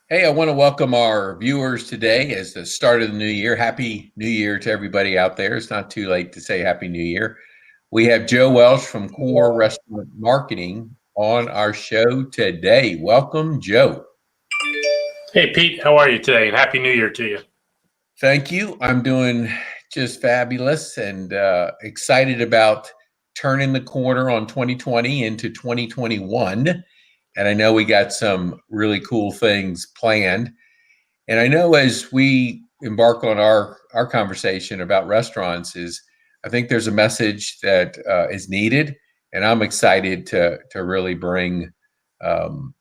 Hey, I want to welcome our viewers today as the start of the new year. Happy New Year to everybody out there. It's not too late to say Happy New Year. We have Joe Welsh from Core Restaurant Marketing on our show today. Welcome, Joe. Hey, Pete, how are you today? And Happy New Year to you. Thank you. I'm doing just fabulous and excited about turning the corner on 2020 into 2021. And I know we got some really cool things planned. And I know as we embark on our conversation about restaurants, is I think there's a message that is needed, and I'm excited to really bring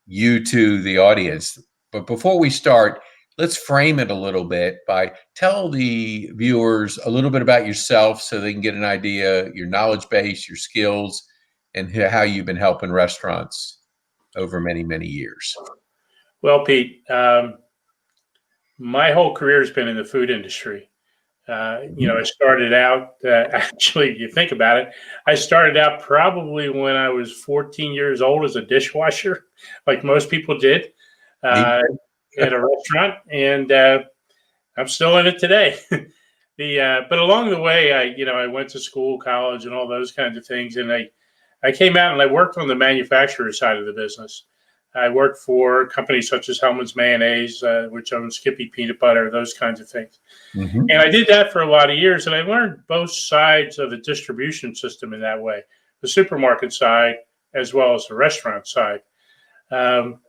you to the audience. But before we start, let's frame it a little bit by tell the viewers a little bit about yourself so they can get an idea, your knowledge base, your skills, and how you've been helping restaurants over many, many years. Well, Pete, my whole career has been in the food industry. I started out, actually, if you think about it, I started out probably when I was 14 years old as a dishwasher, like most people did, Me. uh, at a restaurant. And I'm still in it today. But along the way, I went to school, college, and all those kinds of things. And I came out and I worked on the manufacturer side of the business. I worked for companies such as Hellman's Mayonnaise, which owns Skippy Peanut Butter, those kinds of things. Mhm. And I did that for a lot of years, and I learned both sides of the distribution system in that way, the supermarket side as well as the restaurant side. Um,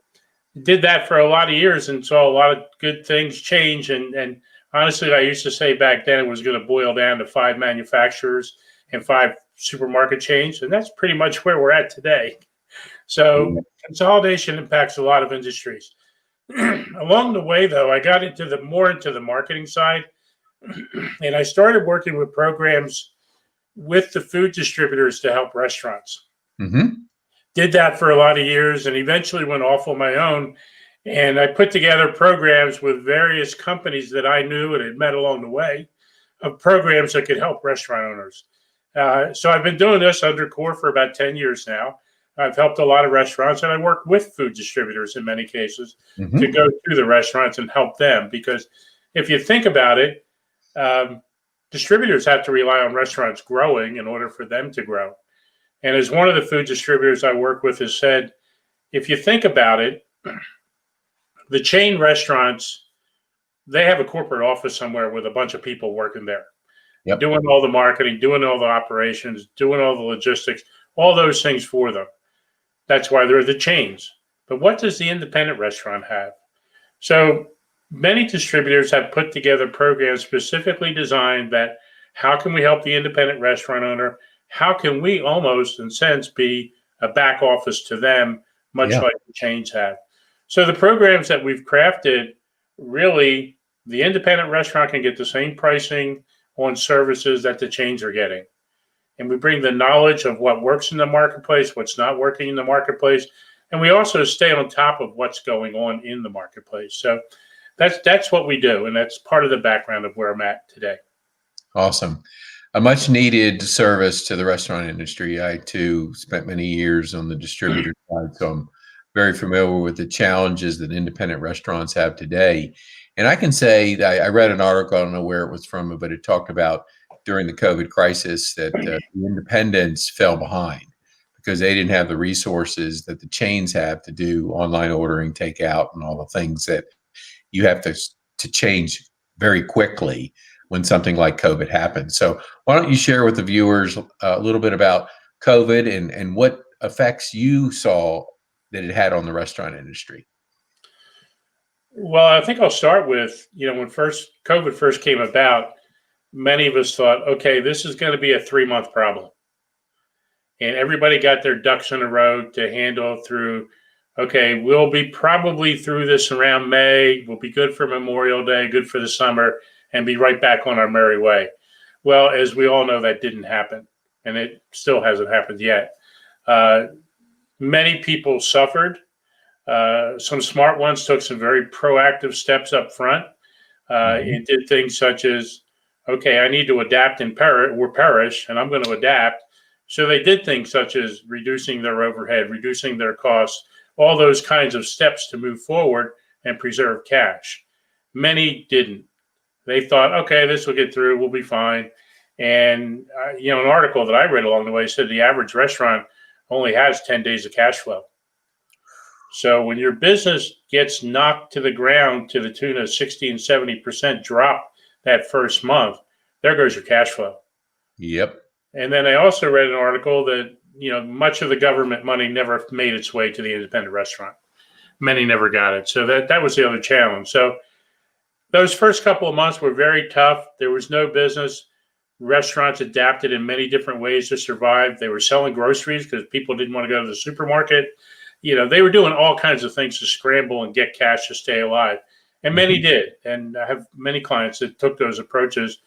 did that for a lot of years and saw a lot of good things change. And honestly, I used to say back then it was going to boil down to 5 manufacturers and 5 supermarket chains, and that's pretty much where we're at today. So consolidation impacts a lot of industries. Along the way, though, I got into the marketing side, and I started working with programs with the food distributors to help restaurants. Mhm. Did that for a lot of years, and eventually went off on my own. And I put together programs with various companies that I knew and had met along the way of programs that could help restaurant owners. So I've been doing this under Core for about 10 years now. I've helped a lot of restaurants, and I work with food distributors in many cases to Mhm. go to the restaurants and help them. Because if you think about it, um, distributors have to rely on restaurants growing in order for them to grow. And as one of the food distributors I work with has said, if you think about it, the chain restaurants, they have a corporate office somewhere with a bunch of people working there, Yep. doing all the marketing, doing all the operations, doing all the logistics, all those things for them. That's why they're the chains. But what does the independent restaurant have? So many distributors have put together programs specifically designed that how can we help the independent restaurant owner? How can we almost, in a sense, be a back office to them, much Yeah. like the chains have? So the programs that we've crafted really, the independent restaurant can get the same pricing on services that the chains are getting. And we bring the knowledge of what works in the marketplace, what's not working in the marketplace, and we also stay on top of what's going on in the marketplace. So that's what we do, and that's part of the background of where I'm at today. Awesome. A much needed service to the restaurant industry. I too spent many years on the distributor side, so I'm very familiar with the challenges that independent restaurants have today. And I can say that I read an article, I don't know where it was from, but it talked about during the COVID crisis that the independents fell behind because they didn't have the resources that the chains have to do online ordering, takeout, and all the things that you have to change very quickly when something like COVID happens. So why don't you share with the viewers a little bit about COVID and what effects you saw that it had on the restaurant industry? Well, I think I'll start with, when first COVID first came about, many of us thought, okay, this is going to be a 3 month problem. And everybody got their ducks in a row to handle through. Okay, we'll be probably through this around May. We'll be good for Memorial Day, good for the summer, and be right back on our merry way. Well, as we all know, that didn't happen, and it still hasn't happened yet. Uh, Many people suffered. Some smart ones took some very proactive steps up front. Mhm. It did things such as, okay, I need to adapt and perish, and I'm going to adapt. So they did things such as reducing their overhead, reducing their costs, all those kinds of steps to move forward and preserve cash. Many didn't. They thought, okay, this will get through, we'll be fine. And an article that I read along the way said the average restaurant only has 10 days of cash flow. So when your business gets knocked to the ground to the tune of 60 and 70% drop that first month, there goes your cash flow. Yep. And then I also read an article that, much of the government money never made its way to the independent restaurant. Many never got it. So that was the other challenge. So those first couple of months were very tough. There was no business. Restaurants adapted in many different ways to survive. They were selling groceries because people didn't want to go to the supermarket. They were doing all kinds of things to scramble and get cash to stay alive. And many did. And I have many clients that took those approaches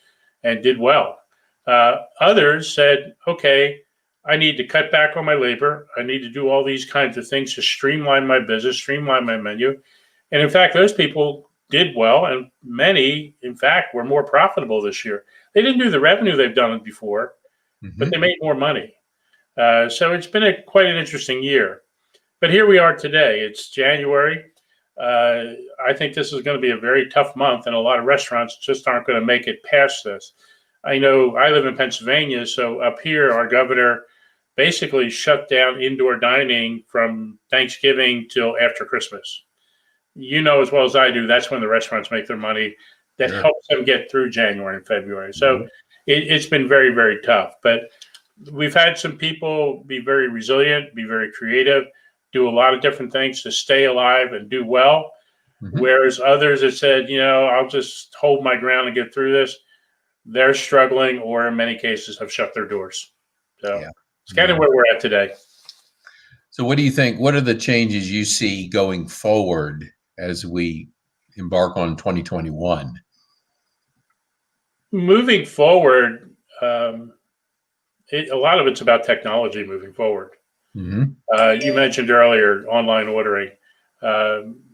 and did well. Others said, okay, I need to cut back on my labor. I need to do all these kinds of things to streamline my business, streamline my menu. And in fact, those people did well. And many, in fact, were more profitable this year. They didn't do the revenue they've done before, but they made more money. So it's been quite an interesting year. But here we are today. It's January. I think this is going to be a very tough month, and a lot of restaurants just aren't going to make it past this. I know I live in Pennsylvania, so up here, our governor basically shut down indoor dining from Thanksgiving till after Christmas. As well as I do, that's when the restaurants make their money. That helps them get through January and February. So it's been very, very tough. But we've had some people be very resilient, be very creative, do a lot of different things to stay alive and do well. Whereas others have said, I'll just hold my ground and get through this. They're struggling, or in many cases have shut their doors. So it's kind of where we're at today. So what do you think? What are the changes you see going forward as we embark on 2021? Moving forward, a lot of it's about technology moving forward. You mentioned earlier online ordering.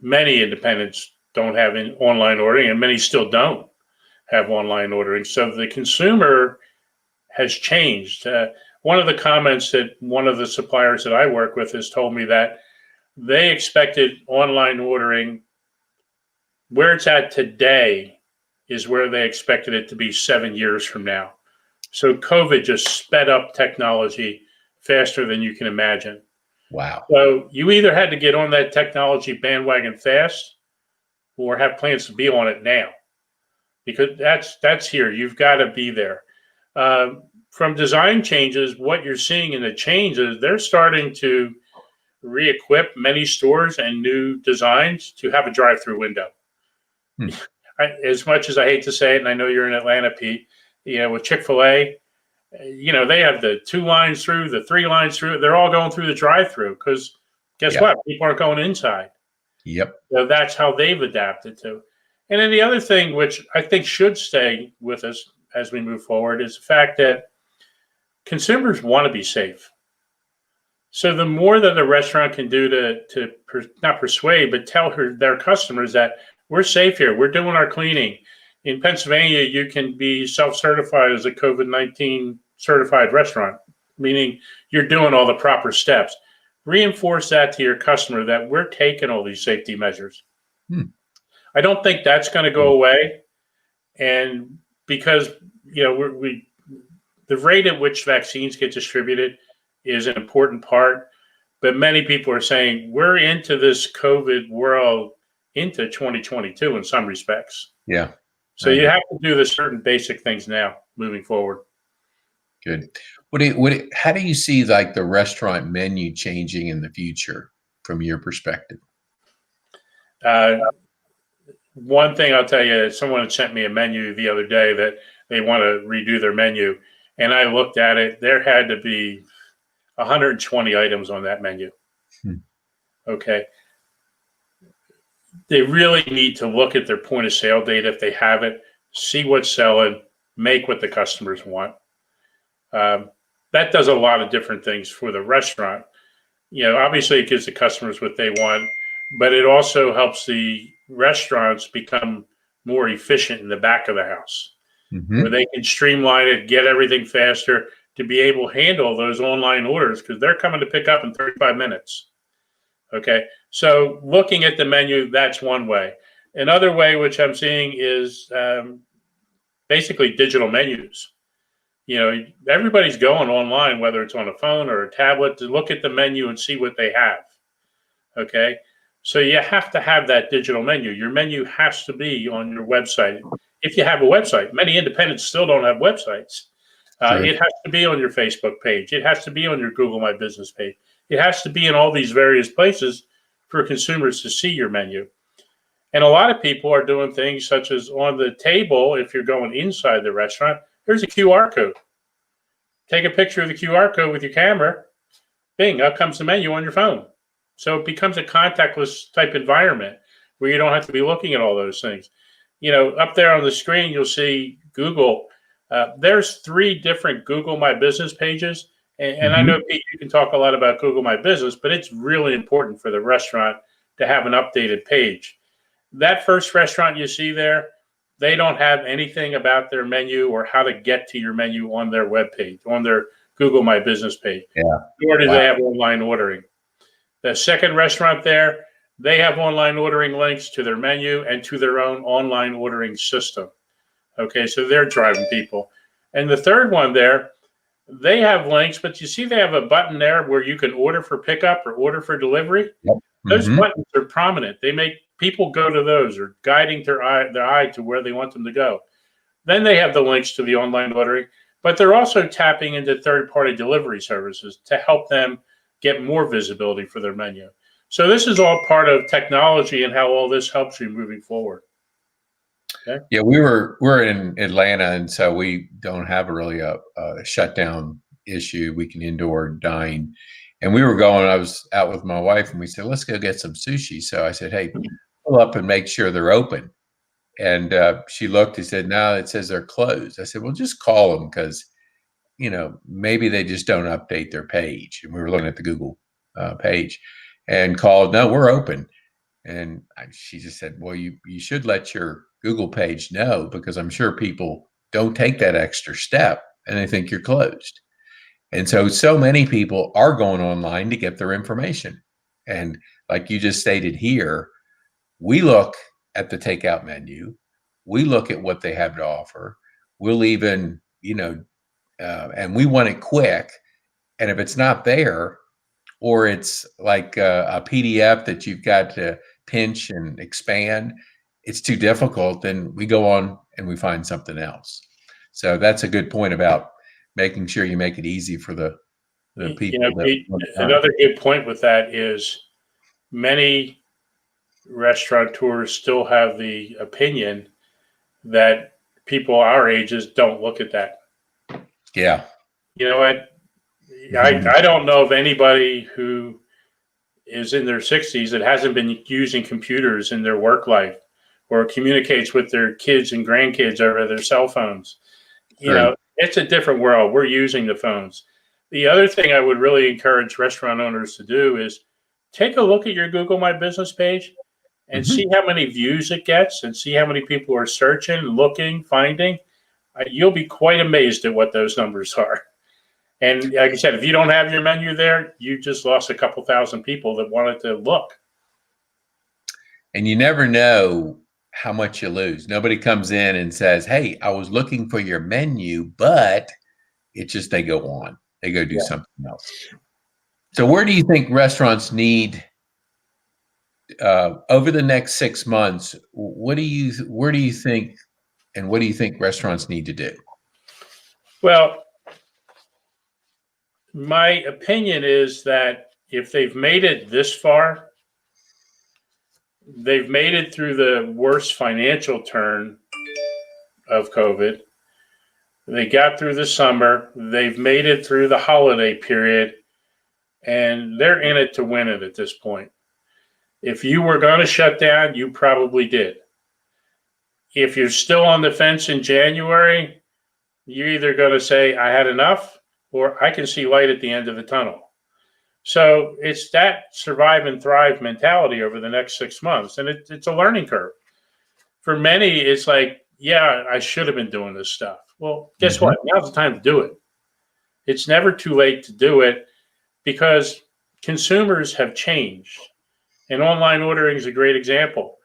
Many independents don't have online ordering, and many still don't have online ordering. So the consumer has changed. One of the comments that one of the suppliers that I work with has told me that they expected online ordering where it's at today is where they expected it to be 7 years from now. So COVID just sped up technology faster than you can imagine. Wow. So you either had to get on that technology bandwagon fast or have plans to be on it now, because that's here. You've got to be there. From design changes, what you're seeing in the changes, they're starting to re-equip many stores and new designs to have a drive-through window. As much as I hate to say it, and I know you're in Atlanta, Pete, with Chick-fil-A, they have the 2 lines through, the 3 lines through. They're all going through the drive-through because guess what? People aren't going inside. Yep. So that's how they've adapted to. And then the other thing, which I think should stay with us as we move forward, is the fact that consumers want to be safe. So the more that a restaurant can do to not persuade, but tell their customers that we're safe here, we're doing our cleaning. In Pennsylvania, you can be self-certified as a COVID-19 certified restaurant, meaning you're doing all the proper steps. Reinforce that to your customer that we're taking all these safety measures. I don't think that's going to go away. And because, the rate at which vaccines get distributed is an important part. But many people are saying we're into this COVID world into 2022 in some respects. Yeah. So you have to do the certain basic things now moving forward. Good. How do you see like the restaurant menu changing in the future from your perspective? One thing I'll tell you, someone had sent me a menu the other day that they want to redo their menu. And I looked at it. There had to be 120 items on that menu. Okay. They really need to look at their point of sale data if they have it, see what's selling, make what the customers want. That does a lot of different things for the restaurant. Obviously it gives the customers what they want, but it also helps the restaurants become more efficient in the back of the house, where they can streamline it, get everything faster to be able to handle those online orders, because they're coming to pick up in 35 minutes. Okay. So looking at the menu, that's one way. Another way, which I'm seeing, is basically digital menus. Everybody's going online, whether it's on a phone or a tablet, to look at the menu and see what they have. Okay. So you have to have that digital menu. Your menu has to be on your website. If you have a website, many independents still don't have websites. True. It has to be on your Facebook page. It has to be on your Google My Business page. It has to be in all these various places for consumers to see your menu. And a lot of people are doing things such as on the table, if you're going inside the restaurant, there's a QR code. Take a picture of the QR code with your camera. Bing, up comes the menu on your phone. So it becomes a contactless type environment where you don't have to be looking at all those things. Up there on the screen, you'll see Google. There's 3 different Google My Business pages. And I know, Pete, you can talk a lot about Google My Business, but it's really important for the restaurant to have an updated page. That first restaurant you see there, they don't have anything about their menu or how to get to your menu on their web page, on their Google My Business page. Yeah. Nor do they have online ordering. The second restaurant there, they have online ordering links to their menu and to their own online ordering system. Okay, so they're driving people. And the third one there, they have links, but you see they have a button there where you can order for pickup or order for delivery. Yep. Those buttons are prominent. They make people go to those, or guiding their eye to where they want them to go. Then they have the links to the online ordering, but they're also tapping into third-party delivery services to help them get more visibility for their menu. So this is all part of technology and how all this helps you moving forward. Okay. Yeah, we're in Atlanta, and so we don't have really a shutdown issue. We can indoor dine, and I was out with my wife, and we said, let's go get some sushi. So I said, hey, pull up and make sure they're open. And she looked and said, no, it says they're closed. I said, well, just call them, because maybe they just don't update their page. And we were looking at the Google page, and called, no, we're open. And she just said, well, you should let your Google page know, because I'm sure people don't take that extra step and they think you're closed. And so many people are going online to get their information. And like you just stated here, we look at the takeout menu, we look at what they have to offer. We'll even, and we want it quick. And if it's not there, or it's like a PDF that you've got to pinch and expand, it's too difficult, then we go on and we find something else. So that's a good point about making sure you make it easy for the people. Pete, another good point with that is many restaurateurs still have the opinion that people our ages don't look at that. Yeah. You know what? I don't know of anybody who is in their 60s that hasn't been using computers in their work life, or communicates with their kids and grandkids over their cell phones. It's a different world. We're using the phones. The other thing I would really encourage restaurant owners to do is take a look at your Google My Business page and see how many views it gets, and see how many people are searching, looking, finding. You'll be quite amazed at what those numbers are. And like I said, if you don't have your menu there, you just lost a couple thousand people that wanted to look. And you never know how much you lose. Nobody comes in and says, hey, I was looking for your menu, but it's just they go on. They go do something else. So where do you think restaurants need over the next 6 months? Where do you think, and what do you think restaurants need to do? Well, my opinion is that if they've made it this far, they've made it through the worst financial turn of COVID. They got through the summer. They've made it through the holiday period, and they're in it to win it at this point. If you were going to shut down, you probably did. If you're still on the fence in January, you're either going to say, I had enough, or I can see light at the end of the tunnel. So it's that survive and thrive mentality over the next 6 months. And it's a learning curve. For many, it's like, yeah, I should have been doing this stuff. Well, guess what? Now's the time to do it. It's never too late to do it, because consumers have changed. And online ordering is a great example.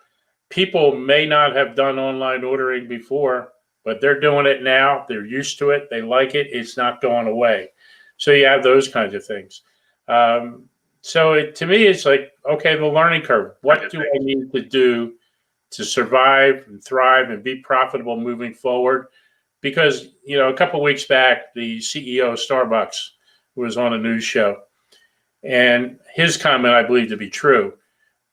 People may not have done online ordering before, but they're doing it now. They're used to it. They like it. It's not going away. So you have those kinds of things. To me, it's like, okay, the learning curve. What do I need to do to survive and thrive and be profitable moving forward? Because, a couple of weeks back, the CEO of Starbucks was on a news show, and his comment I believe to be true.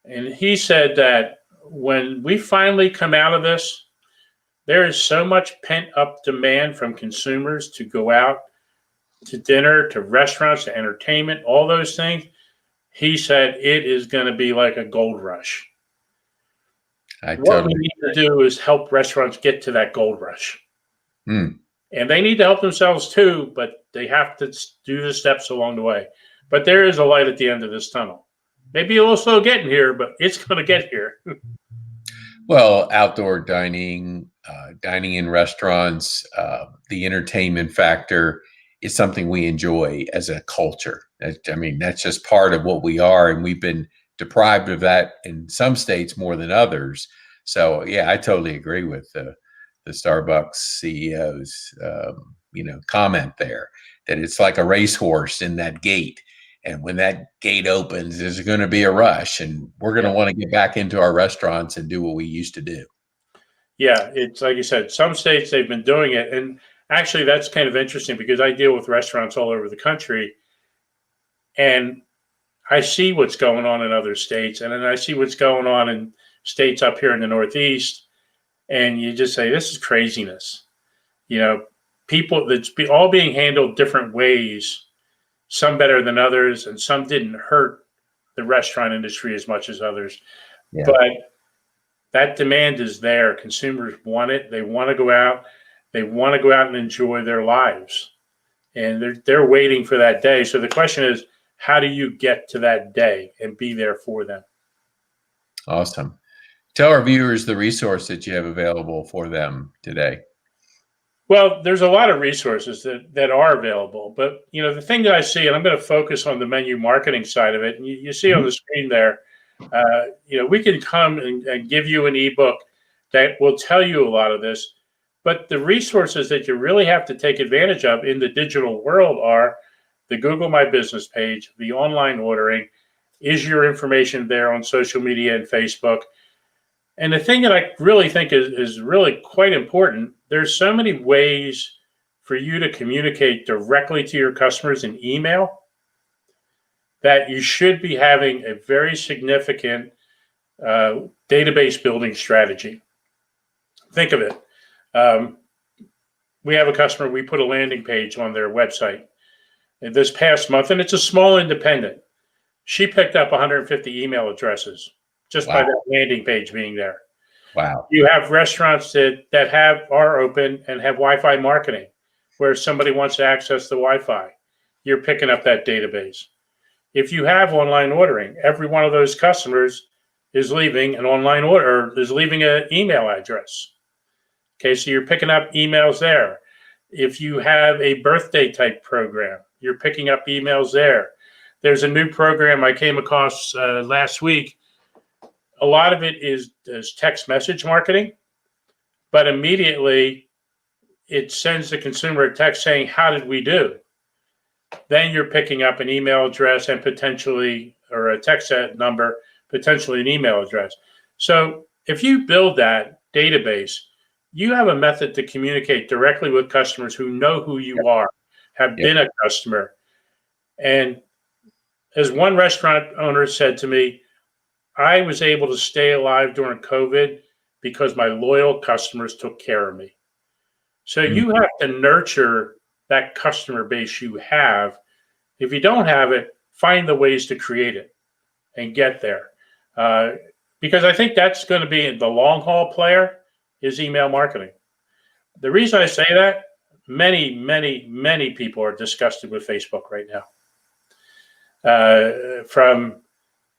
And he said that when we finally come out of this, there is so much pent up demand from consumers to go out to dinner, to restaurants, to entertainment, all those things. He said it is going to be like a gold rush. What we need to do is help restaurants get to that gold rush. And they need to help themselves too, but they have to do the steps along the way. But there is a light at the end of this tunnel. Maybe it'll slow getting here, but it's going to get here. Well, outdoor dining, dining in restaurants, the entertainment factor is something we enjoy as a culture. I mean, that's just part of what we are, and we've been deprived of that in some states more than others. So, yeah, I totally agree with the Starbucks CEO's comment there, that it's like a racehorse in that gate. And when that gate opens, there's going to be a rush, and we're going to want to get back into our restaurants and do what we used to do. Yeah, it's like you said, some states they've been doing it. And actually, that's kind of interesting because I deal with restaurants all over the country, and I see what's going on in other states, and then I see what's going on in states up here in the Northeast, and you just say, this is craziness. People that's all being handled different ways, some better than others, and some didn't hurt the restaurant industry as much as others. Yeah. But that demand is there. Consumers want it. They want to go out. They want to go out and enjoy their lives. And they're waiting for that day. So the question is, how do you get to that day and be there for them? Awesome. Tell our viewers the resource that you have available for them today. Well, there's a lot of resources that are available, but the thing that I see, and I'm going to focus on the menu marketing side of it, and you see on the screen there, we can come and give you an ebook that will tell you a lot of this, but the resources that you really have to take advantage of in the digital world are the Google My Business page, the online ordering, is your information there on social media and Facebook. And the thing that I really think is really quite important, there's so many ways for you to communicate directly to your customers in email that you should be having a very significant database building strategy. Think of it. We have a customer, we put a landing page on their website this past month, and it's a small independent. She picked up 150 email addresses just by that landing page being there. Wow. You have restaurants that are open and have Wi-Fi marketing where somebody wants to access the Wi-Fi. You're picking up that database. If you have online ordering, every one of those customers is leaving an online order, is leaving an email address. Okay, so you're picking up emails there. If you have a birthday type program, you're picking up emails there. There's a new program I came across last week. A lot of it is text message marketing, but immediately it sends the consumer a text saying, how did we do? Then you're picking up an email address and potentially, or a text number, potentially an email address. So if you build that database, you have a method to communicate directly with customers who know who you are, have been a customer. And as one restaurant owner said to me, I was able to stay alive during COVID because my loyal customers took care of me. So you have to nurture that customer base you have. If you don't have it, find the ways to create it and get there. Because I think that's going to be the long haul player is email marketing. The reason I say that, many, many, many people are disgusted with Facebook right now. From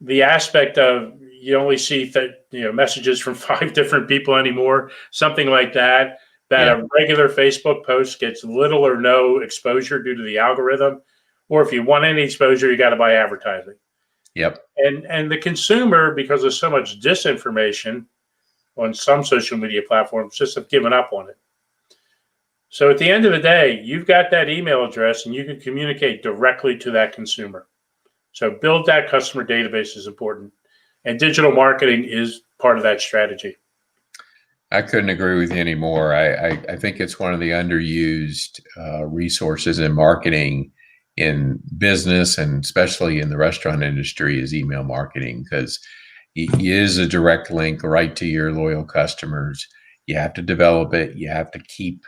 the aspect of you only see messages from 5 different people anymore, something like that, a regular Facebook post gets little or no exposure due to the algorithm. Or if you want any exposure, you got to buy advertising. Yep. And the consumer, because of so much disinformation on some social media platforms, just have given up on it. So at the end of the day, you've got that email address and you can communicate directly to that consumer. So build that customer database is important. And digital marketing is part of that strategy. I couldn't agree with you anymore. I think it's one of the underused resources in marketing in business, and especially in the restaurant industry, is email marketing, because it is a direct link right to your loyal customers. You have to develop it. You have to keep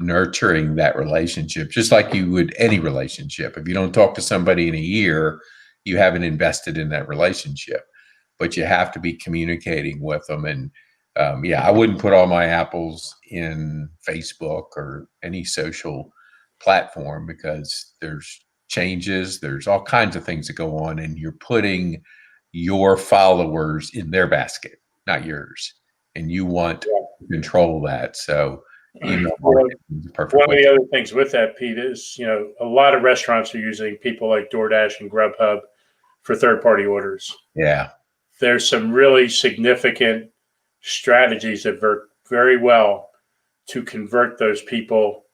nurturing that relationship, just like you would any relationship. If you don't talk to somebody in a year, you haven't invested in that relationship. But you have to be communicating with them. And yeah, I wouldn't put all my apples in Facebook or any social platform, because there's changes, there's all kinds of things that go on, and you're putting your followers in their basket, not yours. And you want to control that. So email marketing is a perfect One of way. the other things with that, Pete, is a lot of restaurants are using people like DoorDash and Grubhub for third-party orders. Yeah. There's some really significant strategies that work very well to convert those people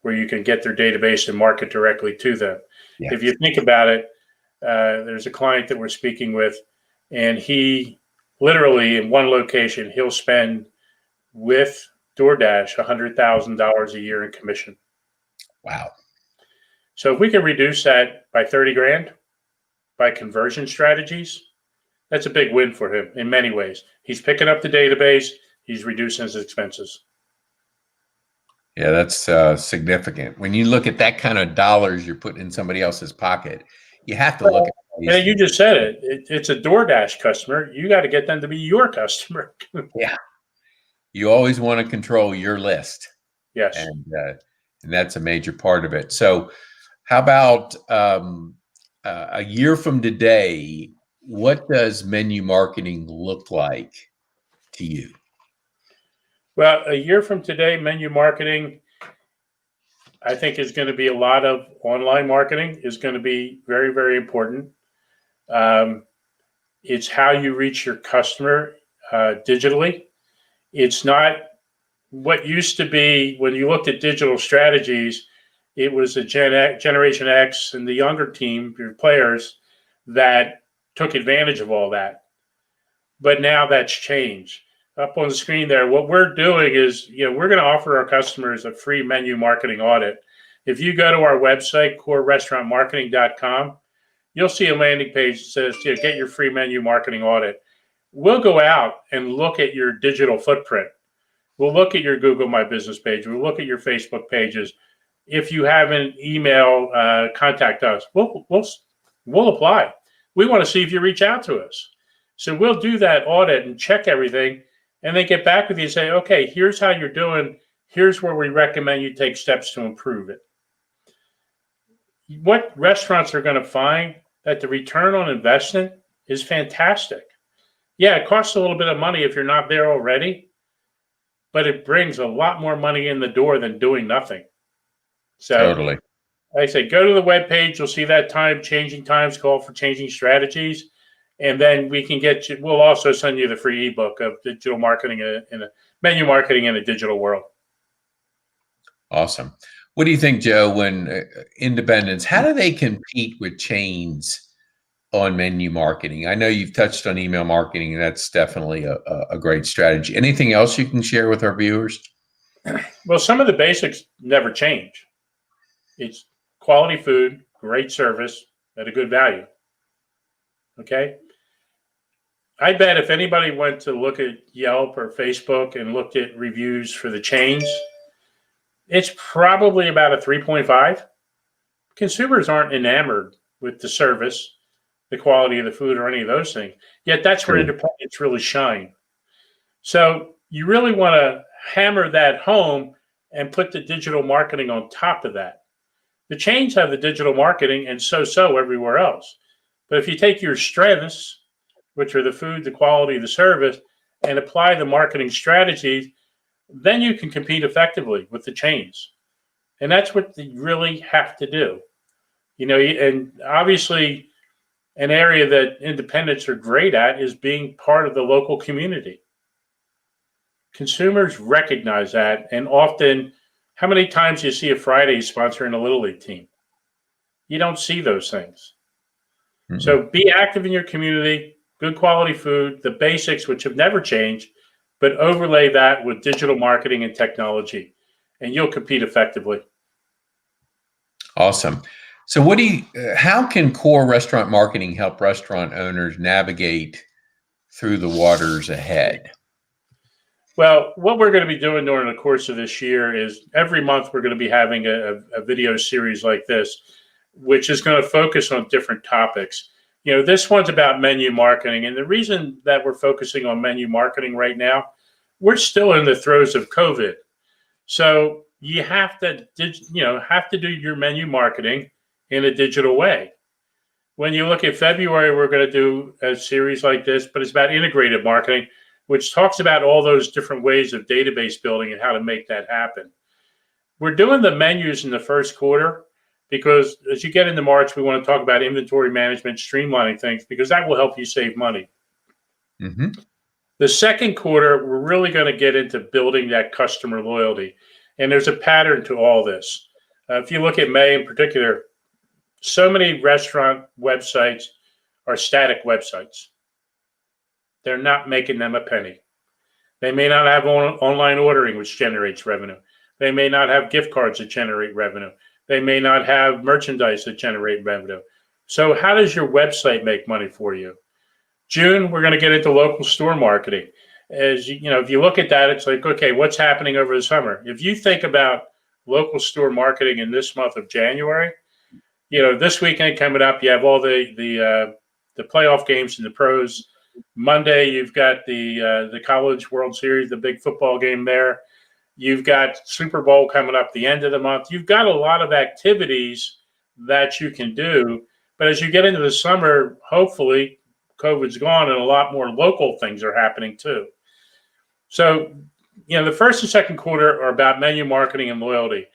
where you can get their database and market directly to them. Yeah. If you think about it, there's a client that we're speaking with, and he literally in one location, he'll spend with DoorDash $100,000 a year in commission. Wow. So if we can reduce that by 30 grand by conversion strategies, that's a big win for him in many ways. He's picking up the database. He's reducing his expenses. Yeah, that's significant. When you look at that kind of dollars you're putting in somebody else's pocket, you have to look at ways. And you just said it. It's a DoorDash customer. You got to get them to be your customer. Yeah. You always want to control your list. Yes. And that's a major part of it. So how about a year from today, what does menu marketing look like to you? Well, a year from today, menu marketing, I think, is going to be a lot of online marketing is going to be very, very important. It's how you reach your customer digitally. It's not what used to be when you looked at digital strategies. It was a Generation X and the younger team, your players, that took advantage of all that. But now that's changed. Up on the screen there, what we're doing is, we're going to offer our customers a free menu marketing audit. If you go to our website, corerestaurantmarketing.com, you'll see a landing page that says, get your free menu marketing audit. We'll go out and look at your digital footprint. We'll look at your Google My Business page. We'll look at your Facebook pages. If you have an email, contact us. We'll apply. We want to see if you reach out to us. So we'll do that audit and check everything, and then get back with you and say, okay, here's how you're doing. Here's where we recommend you take steps to improve it. What restaurants are going to find that the return on investment is fantastic. Yeah, it costs a little bit of money if you're not there already, but it brings a lot more money in the door than doing nothing. So Totally. like I say, go to the webpage. You'll see that changing times call for changing strategies. And then we can get you, we'll also send you the free ebook of digital marketing in a menu marketing in a digital world. Awesome. What do you think, Joe, when independents, how do they compete with chains on menu marketing? I know you've touched on email marketing, and that's definitely a great strategy. Anything else you can share with our viewers? Well, some of the basics never change. It's quality food, great service at a good value. Okay. I bet if anybody went to look at Yelp or Facebook and looked at reviews for the chains, it's probably about a 3.5. Consumers aren't enamored with the service, the quality of the food, or any of those things. Yet that's where independents really shine. So you really want to hammer that home and put the digital marketing on top of that. The chains have the digital marketing and so everywhere else. But if you take your strengths, which are the food, the quality, the service, and apply the marketing strategies, then you can compete effectively with the chains. And that's what you really have to do. And obviously, An area that independents are great at is being part of the local community. Consumers recognize that, and often, how many times do you see a Fridays sponsoring a Little League team? You don't see those things. Mm-mm. So be active in your community, good quality food, the basics, which have never changed, but overlay that with digital marketing and technology, and you'll compete effectively. Awesome. So how can core restaurant marketing help restaurant owners navigate through the waters ahead? Well, what we're going to be doing during the course of this year is every month we're going to be having a video series like this, which is going to focus on different topics. This one's about menu marketing. And the reason that we're focusing on menu marketing right now, we're still in the throes of COVID. So you have to do your menu marketing in a digital way. When you look at February, we're going to do a series like this, but it's about integrated marketing, which talks about all those different ways of database building and how to make that happen. We're doing the menus in the first quarter because as you get into March, we want to talk about inventory management, streamlining things, because that will help you save money. Mm-hmm. The second quarter, we're really going to get into building that customer loyalty. And there's a pattern to all this. If you look at May in particular, so many restaurant websites are static websites. They're not making them a penny. They may not have online ordering, which generates revenue. They may not have gift cards that generate revenue. They may not have merchandise that generate revenue. So how does your website make money for you? June, we're going to get into local store marketing. As if you look at that, it's like, okay, what's happening over the summer? If you think about local store marketing in this month of January, this weekend coming up, you have all the playoff games and the pros. Monday, you've got the College World Series, the big football game there. You've got Super Bowl coming up the end of the month. You've got a lot of activities that you can do. But as you get into the summer, hopefully COVID's gone and a lot more local things are happening too. So, the first and second quarter are about menu marketing and loyalty.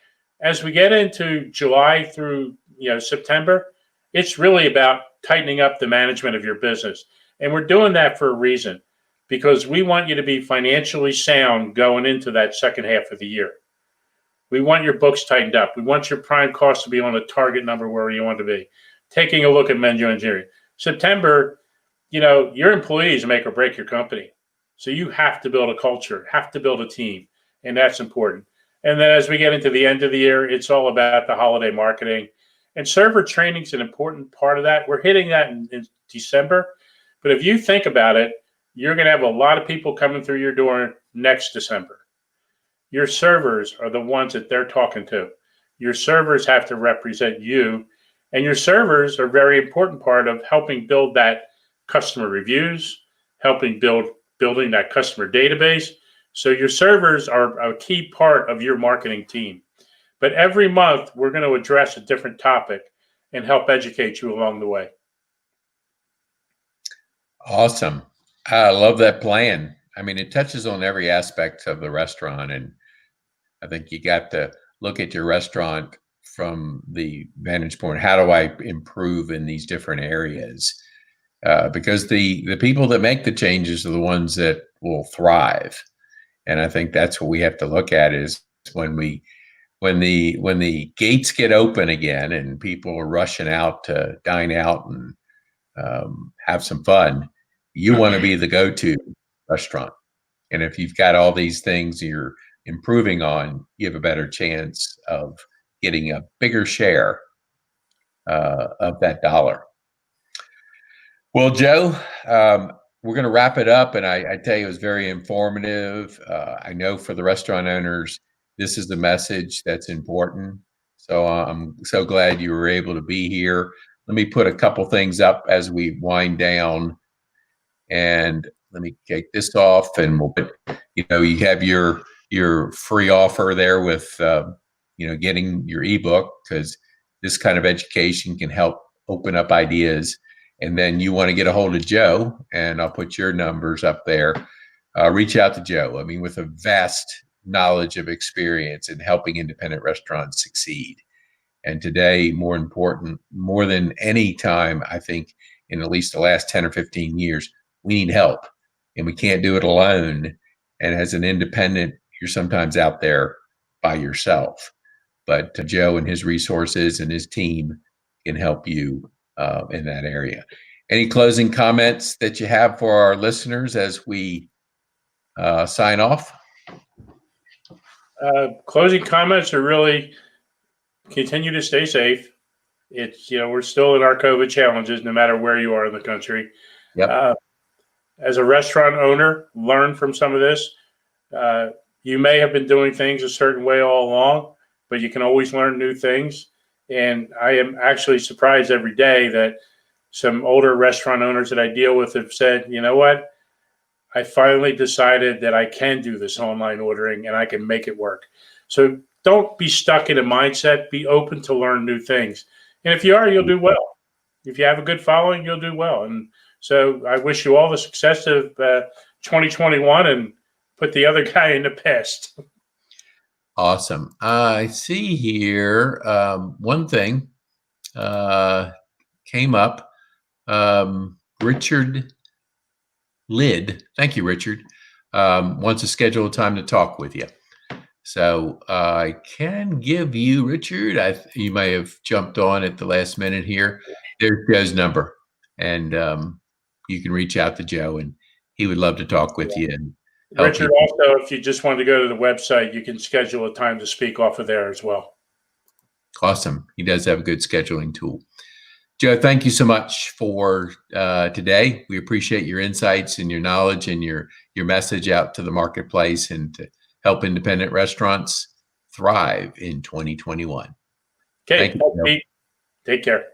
As we get into July through September, it's really about tightening up the management of your business. And we're doing that for a reason, because we want you to be financially sound going into that second half of the year. We want your books tightened up. We want your prime cost to be on a target number where you want to be. Taking a look at menu engineering. September, your employees make or break your company. So you have to build a culture, have to build a team, and that's important. And then as we get into the end of the year, it's all about the holiday marketing. And server training is an important part of that. We're hitting that in December. But if you think about it, you're going to have a lot of people coming through your door next December. Your servers are the ones that they're talking to. Your servers have to represent you. And your servers are a very important part of helping build that customer reviews, helping building that customer database. So your servers are a key part of your marketing team. But every month, we're going to address a different topic and help educate you along the way. Awesome. I love that plan. I mean, it touches on every aspect of the restaurant. And I think you got to look at your restaurant from the vantage point. How do I improve in these different areas? Because the people that make the changes are the ones that will thrive. And I think that's what we have to look at is when the gates get open again and people are rushing out to dine out and have some fun, you want to be the go-to restaurant. And if you've got all these things you're improving on, you have a better chance of getting a bigger share of that dollar. Well, Joe, we're going to wrap it up. And I tell you, it was very informative. I know for the restaurant owners, this is the message that's important. So I'm so glad you were able to be here. Let me put a couple things up as we wind down. And let me take this off, and we'll put, you have your free offer there with, getting your ebook, because this kind of education can help open up ideas. And then you want to get a hold of Joe, and I'll put your numbers up there. Reach out to Joe. I mean, with a vast knowledge of experience in helping independent restaurants succeed. And today, more important, more than any time, I think in at least the last 10 or 15 years. We need help, and we can't do it alone. And as an independent, you're sometimes out there by yourself. But Joe and his resources and his team can help you in that area. Any closing comments that you have for our listeners as we sign off? Closing comments are really continue to stay safe. It's, we're still in our COVID challenges, no matter where you are in the country. Yep. As a restaurant owner, learn from some of this. You may have been doing things a certain way all along, but you can always learn new things. And I am actually surprised every day that some older restaurant owners that I deal with have said, you know what? I finally decided that I can do this online ordering and I can make it work. So don't be stuck in a mindset. Be open to learn new things. And if you are, you'll do well. If you have a good following, you'll do well. And so I wish you all the success of 2021 and put the other guy in the past. Awesome. I see here one thing came up. Richard Lid, thank you, Richard, wants to schedule a time to talk with you. So I can give you, Richard, you may have jumped on at the last minute here. There's Joe's number, and you can reach out to Joe, and he would love to talk with you. And Richard, also, if you just want to go to the website, you can schedule a time to speak off of there as well. Awesome. He does have a good scheduling tool. Joe, thank you so much for today. We appreciate your insights and your knowledge and your message out to the marketplace and to help independent restaurants thrive in 2021. Okay. Take care.